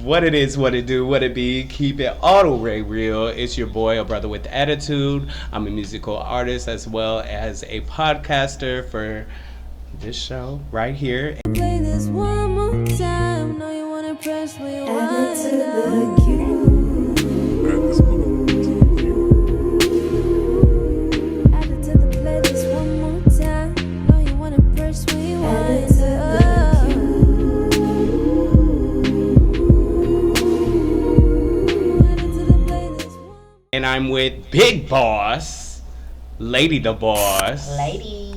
What it is, what it do, what it be. Keep it all the way real. It's your boy, a brother with attitude. I'm a musical artist as well as a podcaster for this show right here. Play this one more time. Know you wanna press me Add it to the queue. Add it to the playlist one more time. Know you wanna press me Add it to the And I'm with Big Boss, Lady the Boss. Lady.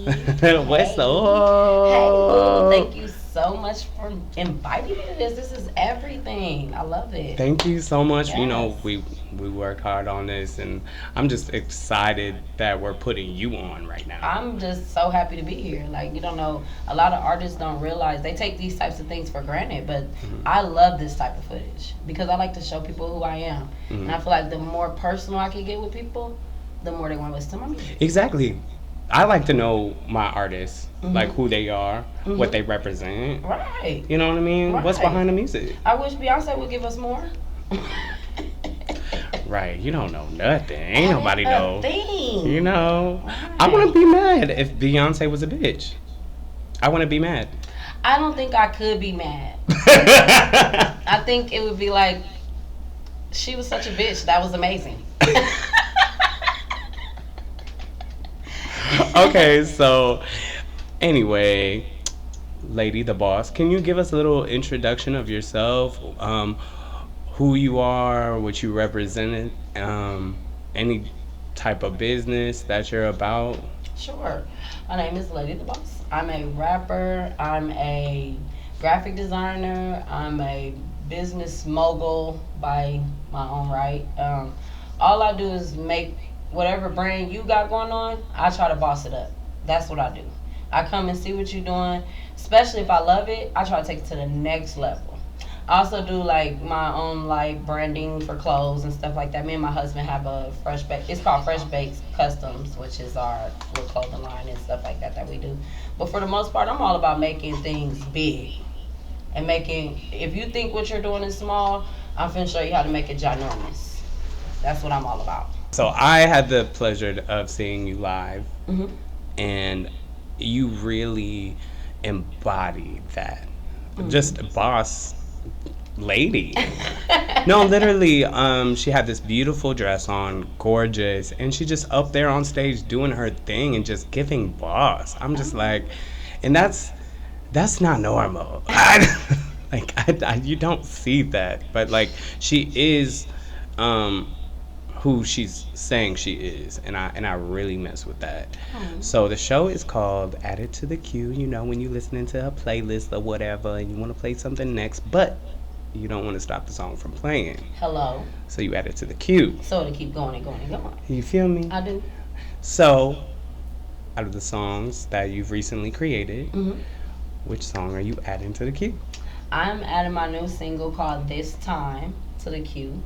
What's up? Hey, boo. Thank you so much for inviting me to this. This is everything. I love it. Thank you so much. Yes. You know, we worked hard on this, and I'm just excited that we're putting you on right now. I'm just so happy to be here. Like, you don't know, a lot of artists don't realize they take these types of things for granted, but I love this type of footage because I like to show people who I am. And I feel like the more personal I can get with people, the more they want to listen to my music. Exactly. I like to know my artists, like who they are, what they represent. Right. You know what I mean? What's Right. behind the music? I wish Beyonce would give us more. Right. You don't know nothing. Ain't nobody know. Thing. You know? Right. I wouldn't be mad if Beyonce was a bitch. I wouldn't be mad. I don't think I could be mad. I think it would be like, she was such a bitch. That was amazing. Okay, so anyway, Lady the Boss, can you give us a little introduction of yourself? Who you are, what you represent, any type of business that you're about? Sure. My name is Lady the Boss. I'm a rapper. I'm a graphic designer. I'm a business mogul by my own right. All I do is make whatever brand you got going on, I try to boss it up. That's what I do. I come and see what you're doing, especially if I love it, I try to take it to the next level. I also do like my own like branding for clothes and stuff like that. Me and my husband have a Fresh Bake. It's called Fresh Bakes Customs, which is our little clothing line and stuff like that we do. But for the most part, I'm all about making things big and making. If you think what you're doing is small, I'm finna show you how to make it ginormous. That's what I'm all about. So I had the pleasure of seeing you live, and you really embody that. Just a boss lady. No, literally, she had this beautiful dress on, gorgeous, and she just up there on stage doing her thing and just giving boss. I'm just like, and that's not normal. You don't see that, but like she is who she's saying she is, and I really mess with that. So the show is called Add It to the Queue. You know, when you're listening to a playlist or whatever and you want to play something next, but you don't want to stop the song from playing. Hello. So you add it to the queue. So to keep going and going and going. You feel me? I do. So out of the songs that you've recently created, which song are you adding to the queue? I'm adding my new single called This Time to the queue.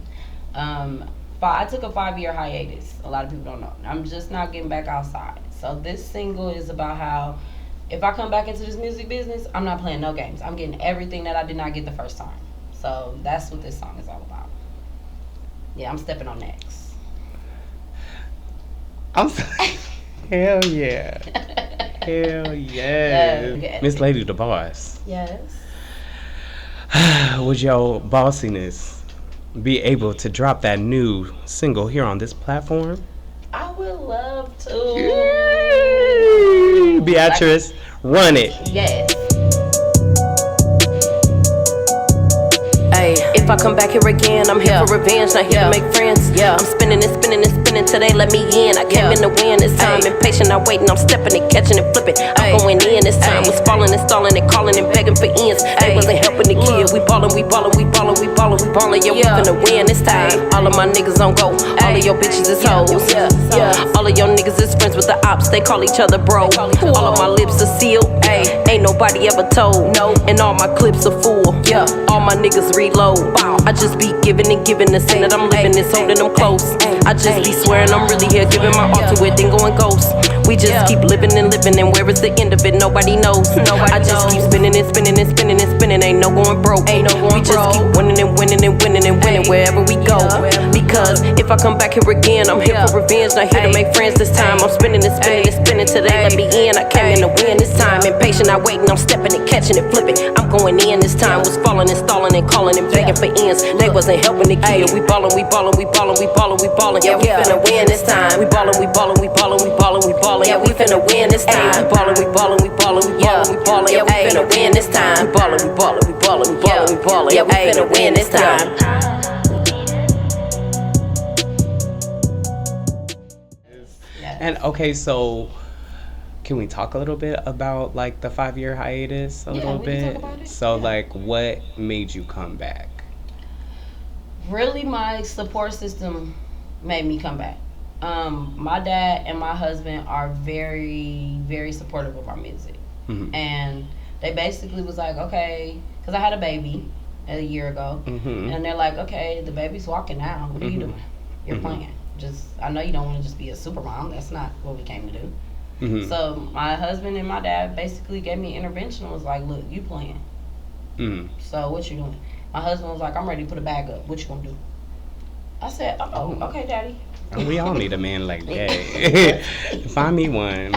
I took a 5-year hiatus. A lot of people don't know. I'm just now getting back outside. So this single is about how if I come back into this music business, I'm not playing no games. I'm getting everything that I did not get the first time. So that's what this song is all about. Yeah, I'm stepping on necks. Hell yeah. Hell yeah. Miss Lady the Boss. Yes. Would your bossiness be able to drop that new single here on this platform? I would love to. Yay! Beatrice, run it. Yes. Ay, if I come back here again, I'm here for revenge, not here to make friends. I'm spinning and spinning and spinning till they let me in. I came in to win this time, impatient, I'm waiting, I'm stepping and catching and flipping. I'm going in this time, was falling and stalling and calling and begging for ends. They wasn't helping the kid. We ballin', we ballin', we ballin', we ballin', we ballin'. Yeah, we finna win this time. All of my niggas on go, all of your bitches is hoes. All of your niggas is friends with the ops, they call each other bro. All of my lips are sealed, ain't nobody ever told. And all my clips are full, all my niggas reload. I just be giving and giving, the sin that I'm living is holding them close. I just be swearing I'm really here, giving my all to it, then going ghost. We just keep living and living, and where is the end of it? Nobody knows. I just keep spinning and spinning and spinning and spinning. Ain't no going broke. We just keep winning and winning and winning and winning wherever we go. Because if I come back here again, I'm here for revenge, not here to make friends this time. I'm spinning and spinning and spinning till they let me in. I came in to win this time. Impatient, I waiting, I'm stepping and catching and flipping. I'm going in this time. Was falling and stalling and calling and begging for ends. They wasn't helping the kid. We ballin', we ballin', we ballin', we ballin', we ballin'. Yeah, we finna win this time. We ballin', we ballin', we ballin', we ballin', we ballin'. Yeah, we finna win this time. We ballin', we ballin', we ballin', we ballin', we ballin'. Yeah, we finna win this time. We ballin', we ballin', we ballin', we ballin', we ballin'. Yeah, we finna win this time. And okay, so can we talk a little bit about like the 5-year hiatus a little we bit? can talk about it. So Yeah. like what made you come back? Really, my support system made me come back. My dad and my husband are very, very supportive of our music. Mhm. And they basically was like, okay, because I had a baby a year ago. Mhm. And they're like, okay, the baby's walking now. What are you doing? You're playing. Just, I know you don't want to just be a super mom. That's not what we came to do. Mhm. So my husband and my dad basically gave me intervention and was like, look, you playing. Mhm. So what you doing? My husband was like, I'm ready to put a bag up. What you gonna do? I said, oh, okay, daddy. And we all need a man like that. Find me one.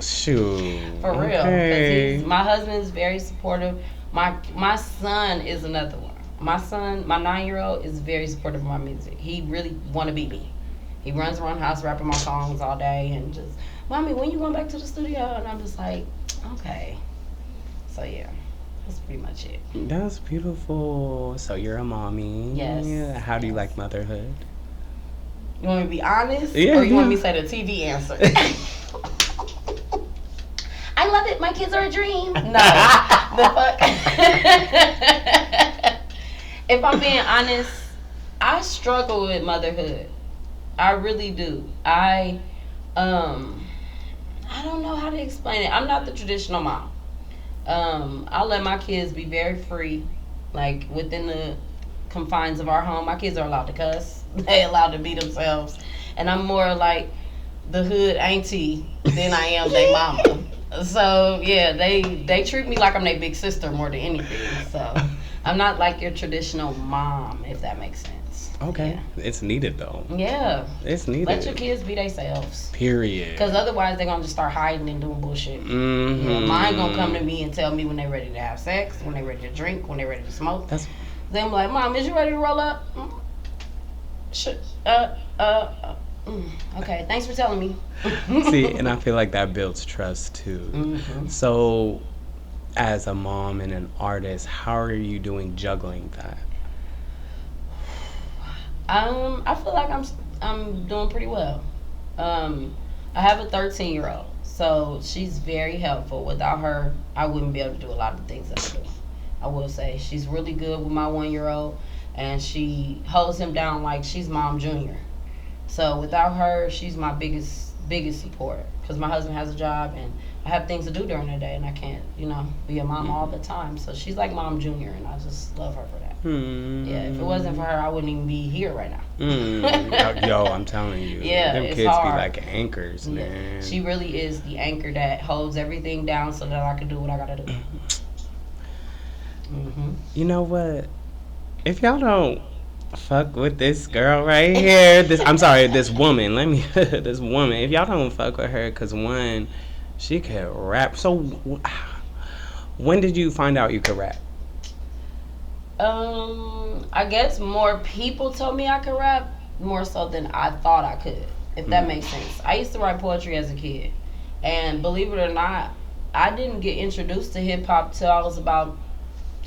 Shoot. For real. 'Cause Okay. my husband's very supportive. My son is another one. My son, my 9-year-old, is very supportive of my music. He really want to be me. He runs around the house rapping my songs all day and just, Mommy, when you going back to the studio? And I'm just like, okay. So yeah, that's pretty much it. That's beautiful. So you're a mommy. Yes. Yeah. How do you like motherhood? You want me to be honest? Yeah, Or you want yeah. me to say the TV answer? I love it. My kids are a dream. No. The fuck? If I'm being honest, I struggle with motherhood. I really do. I don't know how to explain it. I'm not the traditional mom. I let my kids be very free, like within the confines of our home. My kids are allowed to cuss. They allowed to be themselves, and I'm more like the hood auntie than I am they mama. So yeah, they treat me like I'm their big sister more than anything. So I'm not like your traditional mom, if that makes sense. Okay. It's needed though. Yeah. It's needed. Let your kids be themselves. Period. Because otherwise they're going to just start hiding and doing bullshit. Mm-hmm. Yeah, mine going to come to me and tell me when they're ready to have sex, when they're ready to drink, when they're ready to smoke. That's Then I'm like, Mom, is you ready to roll up? Okay, thanks for telling me. see, and I feel like that builds trust too. Mhm. So, as a mom and an artist, how are you doing juggling that? I feel like I'm doing pretty well. I have a 13-year-old, so she's very helpful. Without her, I wouldn't be able to do a lot of the things that I do. I will say she's really good with my 1-year-old, and she holds him down like she's Mom Junior. So without her, she's my biggest support, because my husband has a job and I have things to do during the day, and I can't, be a mom all the time. So she's like Mom Junior, and I just love her for that. Yeah, if it wasn't for her, I wouldn't even be here right now. Yo, I'm telling you. Yeah, them it's kids hard. be like anchors, Yeah, man. she really is the anchor that holds everything down so that I can do what I gotta do. You know what? If y'all don't fuck with this girl right here, this woman. This woman. If y'all don't fuck with her, cause one, she can rap. So, when did you find out you could rap? I guess more people told me I could rap more so than I thought I could, if that makes sense. I used to write poetry as a kid, and believe it or not, I didn't get introduced to hip hop till I was about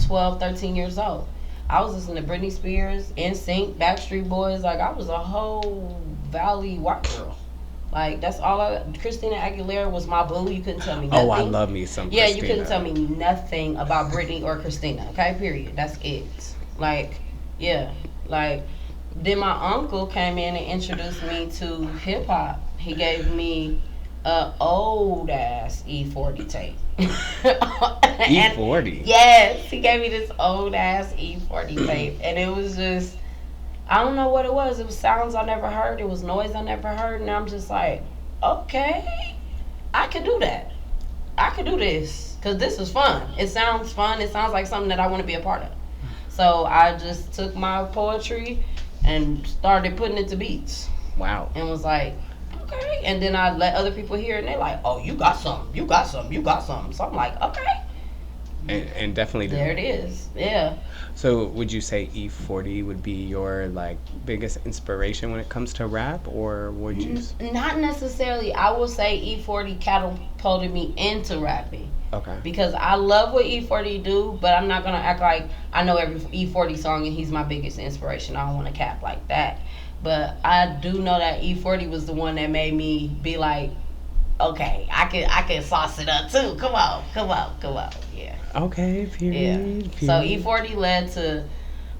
12, 13 years old. I was listening to Britney Spears, NSYNC, Backstreet Boys. Like, I was a whole Valley white girl. Like, that's all Christina Aguilera was my boo. You couldn't tell me nothing. Oh, I love me some Yeah, Christina. you couldn't tell me nothing about Britney or Christina. Okay, period. That's it. Like, yeah. Like, then my uncle came in and introduced me to hip hop. He gave me a old ass E40 tape. E40. Yes, he gave me this old ass E40 tape, and it was just, I don't know what it was. It was sounds I never heard. It was noise I never heard, and I'm just like, okay, I could do that. I could do this because this is fun. It sounds fun. It sounds like something that I want to be a part of. So I just took my poetry and started putting it to beats Wow. and was like, okay. And then I let other people hear it and they're like, oh, you got something. You got something. You got something. So I'm like, okay. And definitely do. There it is. Yeah. So would you say E40 would be your like biggest inspiration when it comes to rap, or would you? Not necessarily. I will say E40 catapulted me into rapping. Okay. Because I love what E40 do, but I'm not gonna act like I know every E40 song and he's my biggest inspiration. I don't want to cap like that. But I do know that E40 was the one that made me be like, okay, I can sauce it up too. Come on. Yeah. Okay. Period. Yeah. So E40 led to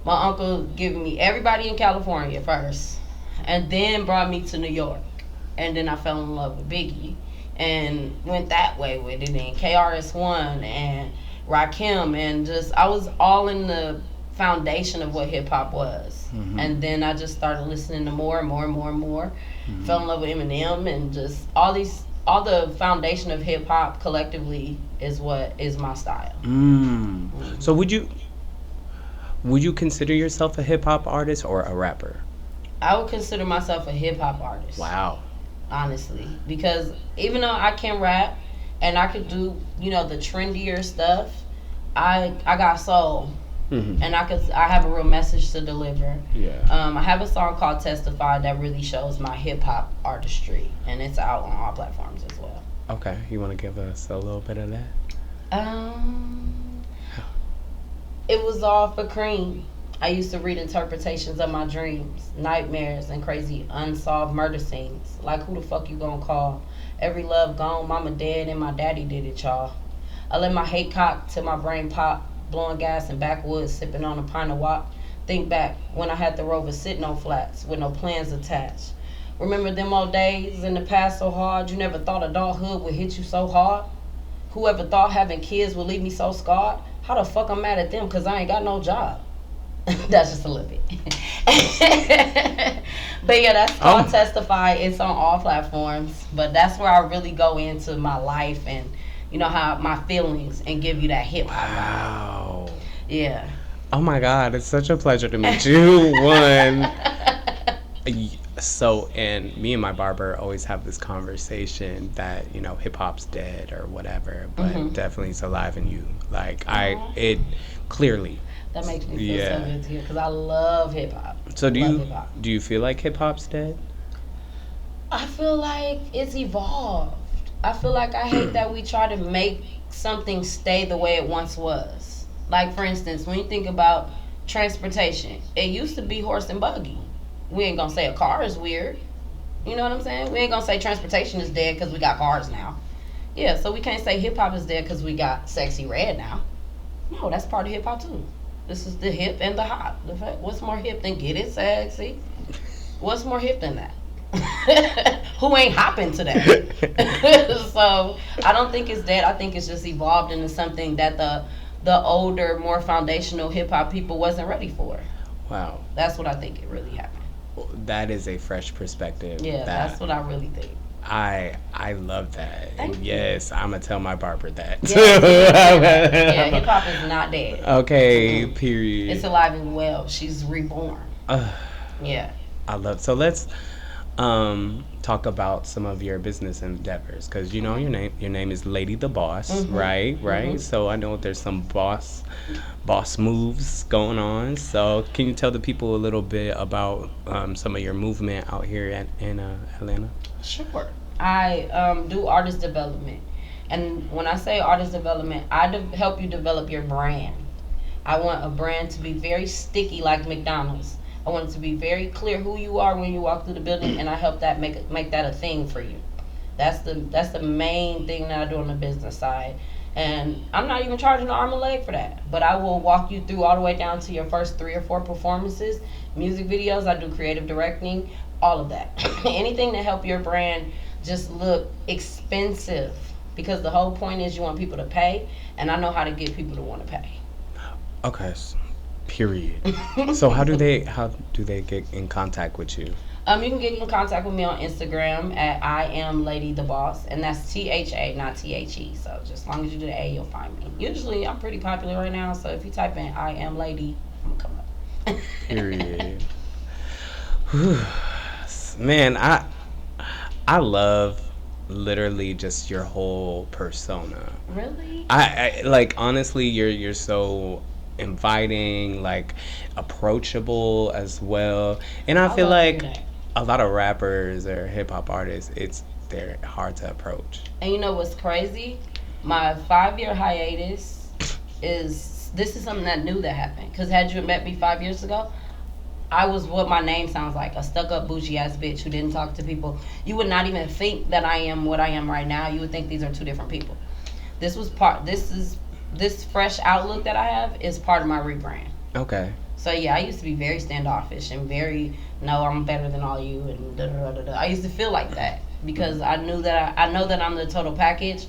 my uncle giving me everybody in California first, and then brought me to New York, and then I fell in love with Biggie, and went that way with it, and KRS-One and Rakim, and just I was all in the foundation of what hip hop was, and then I just started listening to more and more and more and more. Fell in love with Eminem, and just all the foundation of hip hop collectively is what is my style. So would you consider yourself a hip hop artist or a rapper? I would consider myself a hip hop artist. Wow. Honestly, because even though I can rap and I could do, the trendier stuff, I got soul. And I have a real message to deliver. Yeah. I have a song called Testify that really shows my hip hop artistry, and it's out on all platforms as well. Okay. You want to give us a little bit of that? It was all for cream. I used to read interpretations of my dreams, nightmares, and crazy unsolved murder scenes. Like, who the fuck you gonna call? Every love gone, mama dead, and my daddy did it, y'all. I let my hate cock till my brain pop, blowing gas in backwoods, sipping on a pint of wop. Think back when I had the Rover sitting on flats with no plans attached. Remember them old days in the past so hard, you never thought adulthood would hit you so hard? Whoever thought having kids would leave me so scarred? How the fuck I'm mad at them cause I ain't got no job? That's just a little bit. But yeah, that's called Testify. It's on all platforms. But that's where I really go into my life and how my feelings and give you that hip hop Wow. vibe. Yeah. Oh my God, it's such a pleasure to meet you. One. So, and me and my barber always have this conversation that, hip hop's dead or whatever, but definitely it's alive in you. Like, it clearly. That makes me feel so good to hear because I love hip hop. So do you feel like hip hop's dead? I feel like it's evolved. I feel like I hate that we try to make something stay the way it once was. Like, for instance, when you think about transportation, it used to be horse and buggy. We ain't gonna say a car is weird. You know what I'm saying? We ain't gonna say transportation is dead because we got cars now. Yeah, so we can't say hip hop is dead because we got Sexy Red now. No, that's part of hip hop too. This is the hip and the hop. What's more hip than Get It Sexy? What's more hip than that? Who ain't hopping to that? So I don't think it's dead. I think it's just evolved into something that the older, more foundational hip hop people wasn't ready for. Wow. That's what I think it really happened. That is a fresh perspective. Yeah, that's what I really think. I love that. Thank and you. yes, I'm gonna tell my barber that. Yeah, hip hop is not dead. Okay, period. It's alive and well. She's reborn. Yeah. I love. So let's talk about some of your business endeavors, because your name is Lady the Boss, right? So I know there's some boss moves going on. So can you tell the people a little bit about some of your movement out here in Atlanta? Sure. I do artist development, and when I say artist development, I help you develop your brand. I want a brand to be very sticky like McDonald's. I want it to be very clear who you are when you walk through the building, and I help that make that a thing for you. That's the main thing that I do on the business side. And I'm not even charging an arm and leg for that. But I will walk you through all the way down to your first 3 or 4 performances, music videos. I do creative directing, all of that. Anything to help your brand just look expensive. Because the whole point is you want people to pay, and I know how to get people to want to pay. Okay. Period. So how do they get in contact with you? You can get in contact with me on Instagram at I am Lady the Boss, and that's THA, not THE. So just as long as you do the A, you'll find me. Usually, I'm pretty popular right now, so if you type in I am Lady, I'm gonna come up. Period. Man, I love literally just your whole persona. Really? I like honestly, you're so inviting, like approachable as well, and I feel love to hear like that. a lot of rappers or hip hop artists, they're hard to approach. And you know what's crazy? My 5-year hiatus this is something that new that happened. Because had you met me 5 years ago, I was what my name sounds like, a stuck-up, bougie-ass bitch who didn't talk to people. You would not even think that I am what I am right now. You would think these are two different people. This fresh outlook that I have is part of my rebrand. Okay. So yeah, I used to be very standoffish and very, no, I'm better than all you, and da da da da. I used to feel like that because I knew that I know that I'm the total package,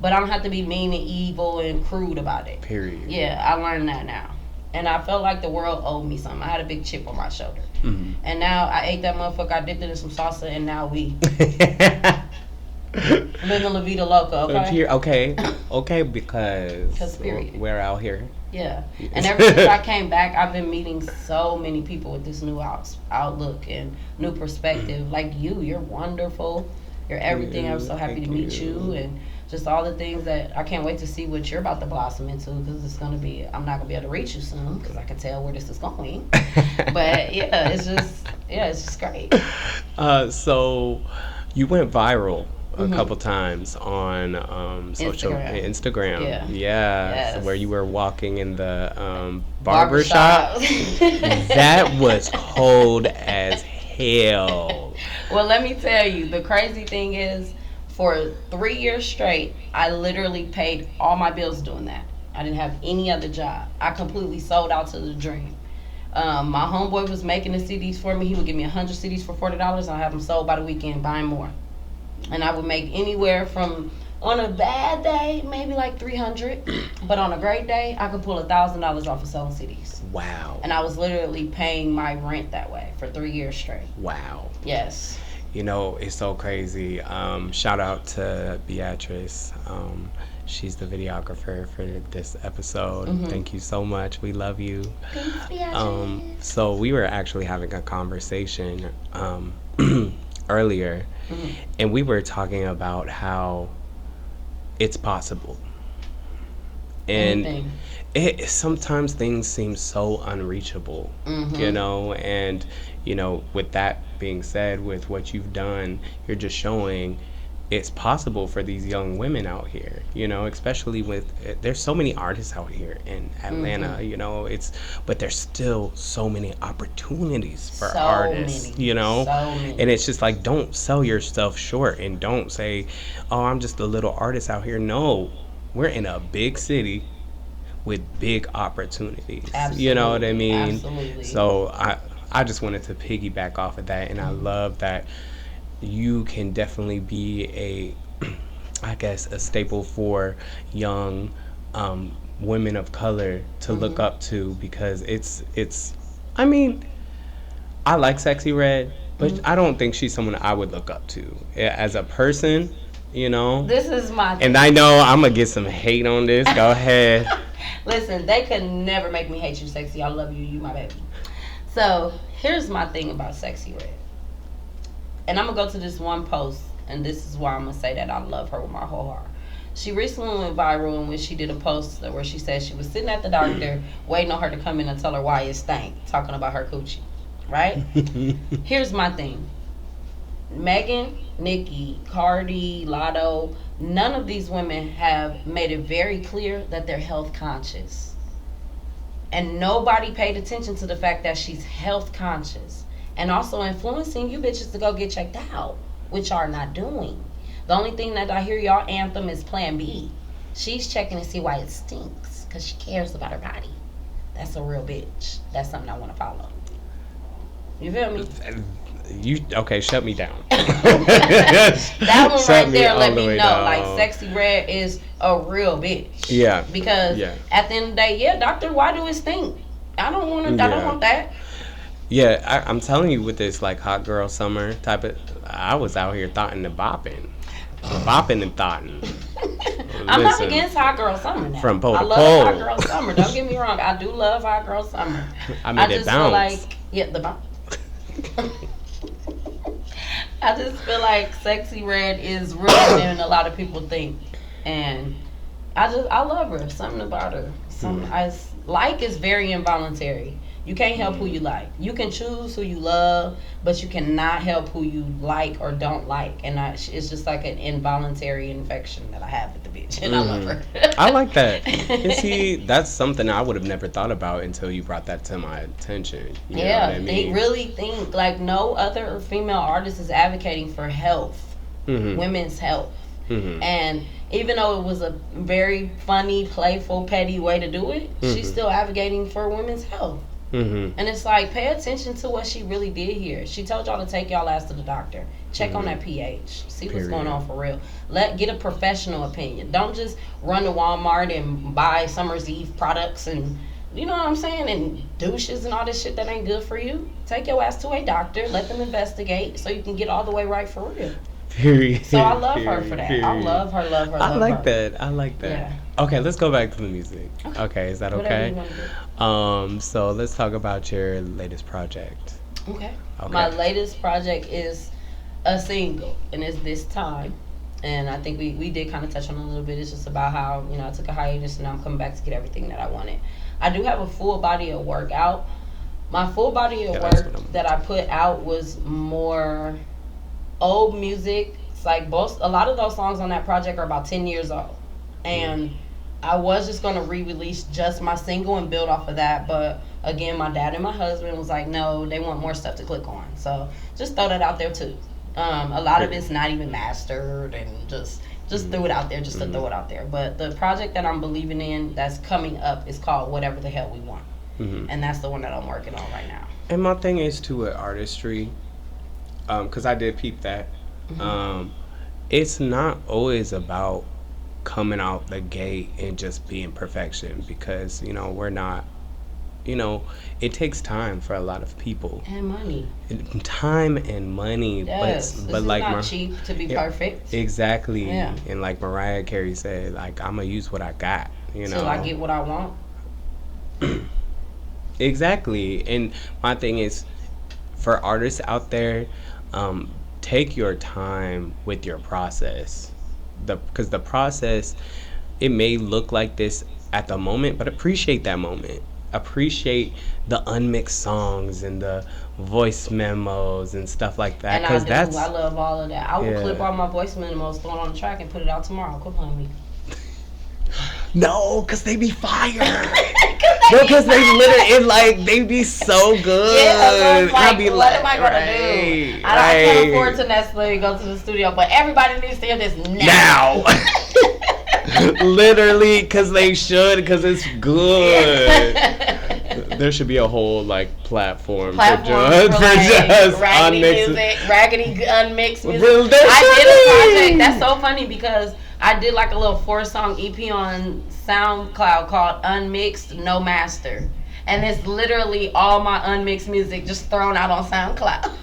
but I don't have to be mean and evil and crude about it. Period. Yeah, I learned that now. And I felt like the world owed me something. I had a big chip on my shoulder. Mm-hmm. And now I ate that motherfucker, I dipped it in some salsa, and now we living La Vida Loca, okay? Okay, because period. we're out here. Yeah. And ever since I came back, I've been meeting so many people with this new outlook and new perspective. Like you're wonderful. You're everything. I'm so happy Thank to meet you. you. And just all the things that I can't wait to see what you're about to blossom into, because it's going to be, I'm not going to be able to reach you soon because I can tell where this is going. But yeah, it's just great. So you went viral a couple times on Instagram. Yeah. Yes. Where you were walking in the barbershop. That was cold as hell. Well, let me tell you, the crazy thing is, for 3 years straight, I literally paid all my bills doing that. I didn't have any other job. I completely sold out to the dream. My homeboy was making the CDs for me. He would give me 100 CDs for $40, and I'll have them sold by the weekend, buying more. And I would make anywhere from, on a bad day, maybe like 300, but on a great day, I could pull $1,000 off of selling CDs. Wow. And I was literally paying my rent that way for 3 years straight. Wow. Yes. You know, it's so crazy. Shout out to Beatrice. She's the videographer for this episode. Thank you so much. We love you. Thanks, Beatrice. So we were actually having a conversation earlier, and we were talking about how it's possible. And sometimes things seem so unreachable, you know, and with that being said, with what you've done, you're just showing it's possible for these young women out here, especially there's so many artists out here in Atlanta, but there's still so many opportunities for artists, so many. And it's just like, don't sell yourself short and don't say, oh, I'm just a little artist out here. No, we're in a big city with big opportunities. Absolutely. You know what I mean? Absolutely. So I just wanted to piggyback off of that, and I love that you can definitely be a staple for young women of color to look up to, because I mean, I like Sexy Red, but I don't think she's someone I would look up to as a person, This is my thing. And I know I'm gonna get some hate on this. Go ahead. Listen, they could never make me hate you, Sexy. I love you. You my baby. So here's my thing about Sexy Red. And I'm going to go to this one post, and this is why I'm going to say that I love her with my whole heart. She recently went viral when she did a post where she said she was sitting at the doctor waiting on her to come in and tell her why it stank, talking about her coochie, right? Here's my thing. Megan, Nicki, Cardi, Lotto, none of these women have made it very clear that they're health conscious. And nobody paid attention to the fact that she's health conscious. And also influencing you bitches to go get checked out, which y'all are not doing. The only thing that I hear y'all anthem is Plan B. She's checking to see why it stinks, because she cares about her body. That's a real bitch. That's something I want to follow. You feel me? Shut me down. That one Shut right me there all let the me way know, down. like, Sexy Red is a real bitch. Yeah. Because Yeah. at the end of the day, doctor, why do it stink? I don't want that. Yeah, I'm telling you, with this like hot girl summer type of, I was out here thotting and bopping and thotting. I'm not Listen, against hot girl summer now. from pole I to love pole. hot girl summer. Don't get me wrong. I do love hot girl summer. I made it just feel bounce. like the bounce. I just feel like Sexy Red is realer than a lot of people think, and I love her. Something about her. Like is very involuntary. You can't help who you like. You can choose who you love, but you cannot help who you like or don't like. And it's just like an involuntary infection that I have with the bitch, and I love her. I like that. And see, that's something I would have never thought about until you brought that to my attention. You know what I mean? They really think like no other female artist is advocating for health, women's health. And even though it was a very funny, playful, petty way to do it, she's still advocating for women's health. And it's like, pay attention to what she really did here. She told y'all to take y'all ass to the doctor. Check on that pH. See what's going on for real. Get a professional opinion. Don't just run to Walmart and buy Summer's Eve products and, you know what I'm saying, and douches and all this shit that ain't good for you. Take your ass to a doctor. Let them investigate so you can get all the way right for real. Period. So I love her for that. I love her. I like that. Yeah. Okay, let's go back to the music. Okay, is that Whatever okay? you wanna do. So let's talk about your latest project. Okay. My latest project is a single, and it's This Time. And I think we did kind of touch on it a little bit. It's just about how, you know, I took a hiatus and now I'm coming back to get everything that I wanted. I do have a full body of work out. My full body of work that I put out was more old music. It's like a lot of those songs on that project are about 10 years old. And I was just going to re-release just my single and build off of that. But again, my dad and my husband was like, no, they want more stuff to click on. So just throw that out there too. A lot of it's not even mastered and just threw it out there just to throw it out there. But the project that I'm believing in that's coming up is called Whatever the Hell We Want. And that's the one that I'm working on right now. And my thing is too with artistry, because I did peep that. It's not always about coming out the gate and just being perfection, because you know we're not, you know, it takes time for a lot of people and money, time and money. Yes, but like not cheap to be perfect. Exactly. Yeah. And like Mariah Carey said, like, I'm gonna use what I got, you know, till I get what I want. Exactly. And my thing is, for artists out there, take your time with your process. Because the process, it may look like this at the moment, but appreciate that moment. Appreciate the unmixed songs and the voice memos and stuff like that. And I love all of that. I will clip all my voice memos, throw it on the track, and put it out tomorrow. Quit playing me. No, because they be fire. Because they literally, like, they be so good. Yeah, so like, be what am I going to do? I can't afford to necessarily go to the studio, but everybody needs to hear this now. Literally, because they should, because it's good. There should be a whole, like, platform for just raggedy music, raggedy unmixed music. I did a project. That's so funny because I did like a little 4-song EP on SoundCloud called Unmixed No Master, and it's literally all my unmixed music just thrown out on SoundCloud.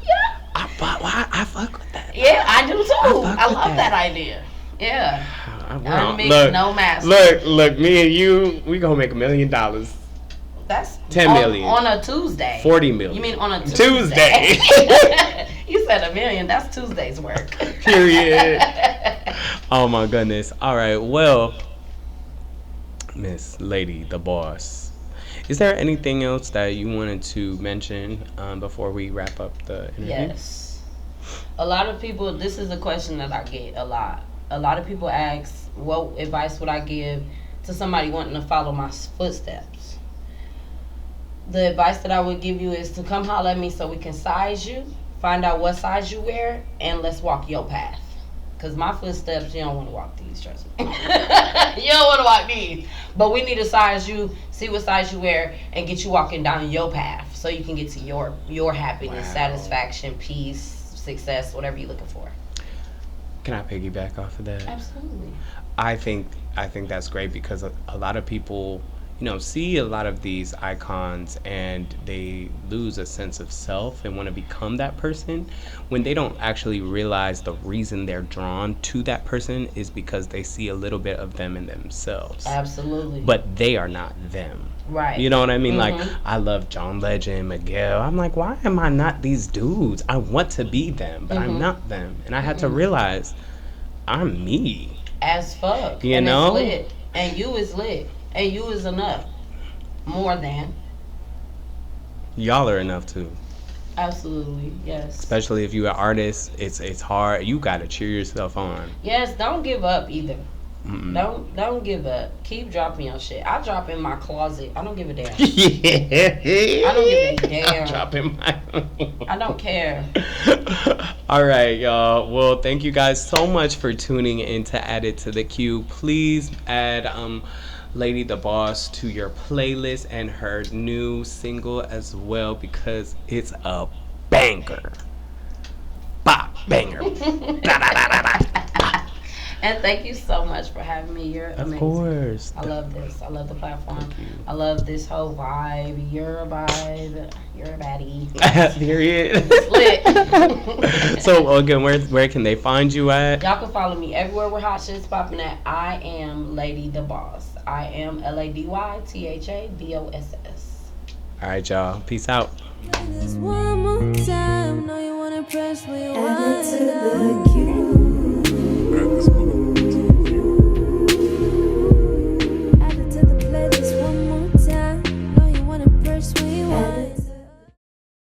Yeah. I fuck with that. Yeah, I do too. I love that idea. Yeah. Unmixed No Master. Look, me and you, we gonna make $1 million. That's 10 million on a Tuesday. 40 million. You mean on a Tuesday? You said $1 million. That's Tuesday's work. Period. Oh my goodness. All right. Well, Miss Lady, the boss. Is there anything else that you wanted to mention before we wrap up the interview? Yes. A lot of people. This is a question that I get a lot. A lot of people ask, "What advice would I give to somebody wanting to follow my footsteps?" The advice that I would give you is to come holler at me so we can size you, find out what size you wear, and let's walk your path. Because my footsteps, you don't want to walk these, trust me. You don't want to walk these. But we need to size you, see what size you wear, and get you walking down your path so you can get to your happiness, satisfaction, peace, success, whatever you're looking for. Can I piggyback off of that? Absolutely. I think that's great because a lot of people, see a lot of these icons and they lose a sense of self and want to become that person when they don't actually realize the reason they're drawn to that person is because they see a little bit of them in themselves. Absolutely. But they are not them. Right. You know what I mean? Like, I love John Legend, Miguel. I'm like, why am I not these dudes? I want to be them, but I'm not them. And I had to realize I'm me. As fuck. You and know? It's lit. And you is lit. And you is enough. More than. Y'all are enough too. Absolutely. Yes. Especially if you're an artist, it's hard. You gotta cheer yourself on. Yes, don't give up either. Don't give up. Keep dropping your shit. I drop in my closet. I don't give a damn. Yeah. I don't give a damn. Dropping my. I don't care. All right, y'all. Well, thank you guys so much for tuning in to Add It to the Queue. Please add Lady the Boss to your playlist and her new single as well because it's a banger. Bop, banger. Da, da, da, da, da. And thank you so much for having me. You're amazing. Of course. I love this. I love the platform. I love this whole vibe. You're a vibe. You're a baddie. Period. Lit. So again, where can they find you at? Y'all can follow me everywhere where hot shit's popping at. I am Lady the Boss. I am LadyThaBoss. All right, y'all. Peace out. This one more time. Know you wanna press me Add it to one. the queue.